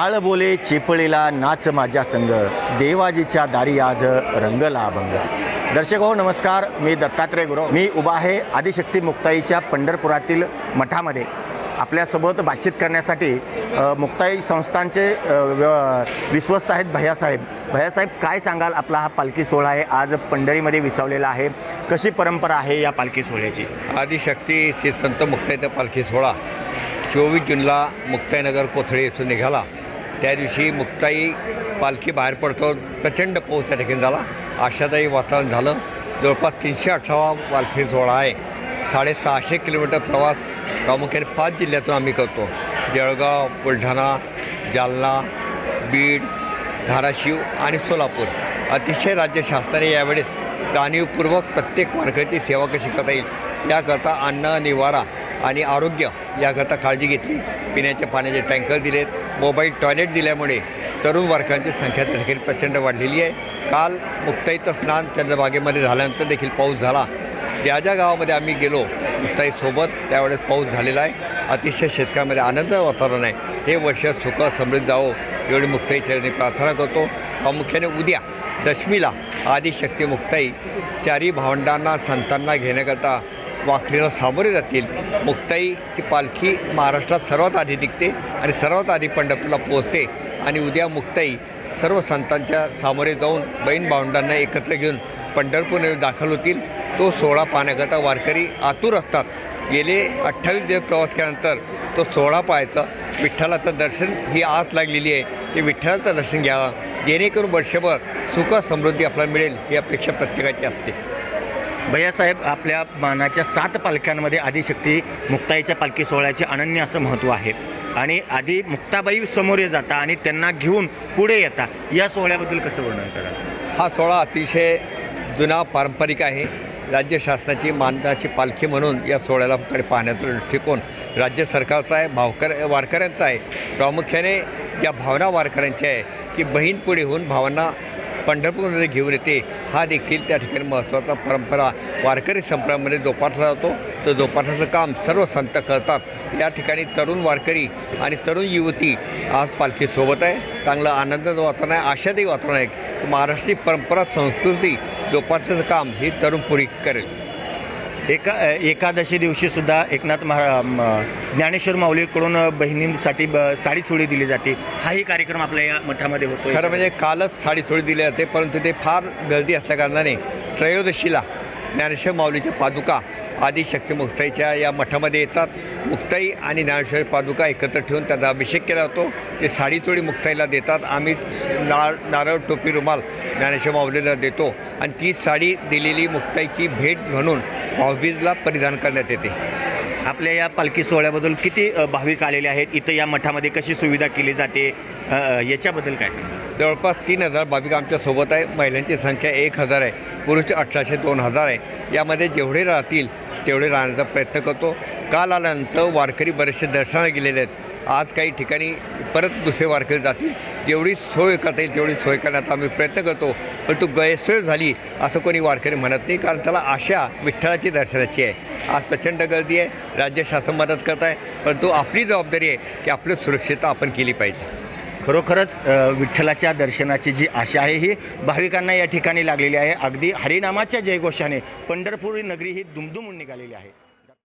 काळ बोले चिपळीला नाच माझ्या संग, देवाजीच्या दारी आज रंगला अभंग. दर्शक हो नमस्कार, मी दत्तात्रय गुरव. मी उभा आहे आदिशक्ती मुक्ताईच्या पंढरपुरातील मठामध्ये. आपल्यासोबत बातचीत करण्यासाठी मुक्ताई संस्थांचे विश्वस्त आहेत भैयासाहेब. भैयासाहेब, काय सांगाल? आपला हा पालखी सोहळा आहे, आज पंढरीमध्ये विसावलेला आहे. कशी परंपरा आहे या पालखी सोहळ्याची? आदिशक्ती श्री संत मुक्ताईचा पालखी सोहळा 24 जूनला मुक्ताईनगर कोथळे येथून निघाला. त्या दिवशी मुक्ताई पालखी बाहेर पडतो, प्रचंड पाऊस त्या ठिकाणी झाला. आशादायी वातावरण झालं. जवळपास 318वा पालखी सोहळा आहे. 650 किलोमीटर प्रवास प्रामुख्याने 5 जिल्ह्यातून आम्ही करतो. जळगाव, बुलढाणा, जालना, बीड, धाराशिव आणि सोलापूर. अतिशय राज्य शासनाने यावेळेस जाणीवपूर्वक प्रत्येक वारकऱ्याची सेवा कशी करता येईल याकरता अन्न, निवारा आणि आरोग्य याकरता काळजी घेतली. पिण्याच्या पाण्याचे टँकर दिलेत. मोबाईल टॉयलेट दिल्यामुळे तरुण वारकऱ्यांची संख्या त्या ठिकाणी प्रचंड वाढलेली आहे. काल मुक्ताईचं स्नान चंद्रभागेमध्ये झाल्यानंतर देखील पाऊस झाला. ज्या ज्या गावामध्ये आम्ही गेलो मुक्ताईसोबत त्यावेळेस पाऊस झालेला आहे. अतिशय शेतकऱ्यामध्ये आनंदाचं वातावरण आहे. हे वर्ष सुख समृद्ध जावो एवढी मुक्ताई चरणी प्रार्थना करतो. प्रामुख्याने उद्या दशमीला आदिशक्ती मुक्ताई चारी भावंडांना संतांना घेण्याकरता वाखरीला सामोरे जातील. मुक्ताईची पालखी महाराष्ट्रात सर्वात आधी निघते आणि सर्वात आधी पंढरपूरला पोहोचते. आणि उद्या मुक्ताई सर्व संतांच्या सामोरे जाऊन बहीण भावंडांना एकत्र घेऊन पंढरपूरमध्ये दाखल होतील. तो सोहळा पाहण्याकरता वारकरी आतुर असतात. गेले 28 दिवस प्रवास केल्यानंतर तो सोहळा पाहायचा. विठ्ठलाचं दर्शन ही आस लागलेली आहे. ते विठ्ठलाचं दर्शन घ्यावं जेणेकरून वर्षभर सुख समृद्धी आपल्याला मिळेल ही अपेक्षा प्रत्येकाची असते. भैयासाहेब, आपल्या मानाच्या 7 पालख्यांमध्ये आदिशक्ती मुक्ताईच्या पालखी सोहळ्याचे अनन्य असं महत्त्व आहे. आणि आधी मुक्ताबाई समोर जाता आणि त्यांना घेऊन पुढे येता. या सोहळ्याबद्दल कसं वर्णन कराल? हा सोहळा अतिशय जुना पारंपरिक आहे. राज्य शासनाची मानाची पालखी म्हणून या सोहळ्याकडे पाहण्याचा दृष्टिकोन राज्य सरकारचा आहे, वारकऱ्यांचा आहे. प्रामुख्याने ज्या भावना वारकऱ्यांच्या आहे की बहीण पुढे होऊन भावांना पंढरपूरमध्ये घेऊन येते, हा देखील त्या ठिकाणी महत्त्वाचा परंपरा वारकरी संप्रदायामध्ये जोपासला जातो. तर जोपासण्याचं काम सर्व संत करतात. या ठिकाणी तरुण वारकरी आणि तरुण युवती आज पालखीसोबत आहे. चांगलं आनंदाचं वातावरण आहे, आशादायी वातावरण आहे की महाराष्ट्रीय परंपरा संस्कृती जोपासण्याचं काम ही तरुण पुढे करेल. एकादशी दिवशीसुद्धा एकनाथ ज्ञानेश्वर माऊलीकडून बहिणींसाठी साडी चोळी दिली जाते. हाही कार्यक्रम आपल्या या मठामध्ये होतो. खरं म्हणजे कालच साडी चोळी दिली जाते, परंतु ते फार गर्दी असल्याकारणाने त्रयोदशीला ज्ञानेश्वर माऊलीच्या पादुका आदिशक्ती मुक्ताईच्या या मठामध्ये येतात. मुक्ताई आणि ज्ञानेश्वर पादुका एकत्र ठेवून त्याचा अभिषेक केला जातो. ते साडी चोळी मुक्ताईला देतात. आम्ही नारळ, टोपी, रुमाल ज्ञानेश्वर माऊलीला देतो आणि ती साडी दिलेली मुक्ताईची भेट म्हणून भाऊबीजला परिधान करण्यात येते. आपल्या या पालखी सोहळ्याबद्दल किती भाविक आलेले आहेत? इथं या मठामध्ये कशी सुविधा केली जाते याच्याबद्दल काय? जवळपास 3000 भाविक आमच्यासोबत आहे. महिलांची संख्या 1000 आहे. पुरुष 1800 2000 आहे. यामध्ये जेवढे राहतील तेवढे राहण्याचा प्रयत्न करतो. काल आल्यानंतर वारकरी बरेचसे दर्शनाला गेलेले आहेत. आज काही ठिकाणी परत दुसरे वारकरी जातील. जेवढी सोय करता येईल तेवढी सोय करण्याचा आम्ही प्रयत्न करतो. परंतु गैरसोय झाली असं कोणी वारकरी म्हणत नाही, कारण त्याला आशा विठ्ठलाची दर्शनाची आहे. आज प्रचंड गर्दी आहे. राज्य शासन मदत करत आहे, परंतु आपली जबाबदारी आहे की आपली सुरक्षितता आपण केली पाहिजे. खरोखरच विठ्ठलाच्या दर्शनाची जी आशा आहे ही भाविकांना या ठिकाणी लागलेली आहे. अगदी हरिनामाच्या जयघोषाने पंढरपूर नगरी ही दुमदुमून निघालेली आहे.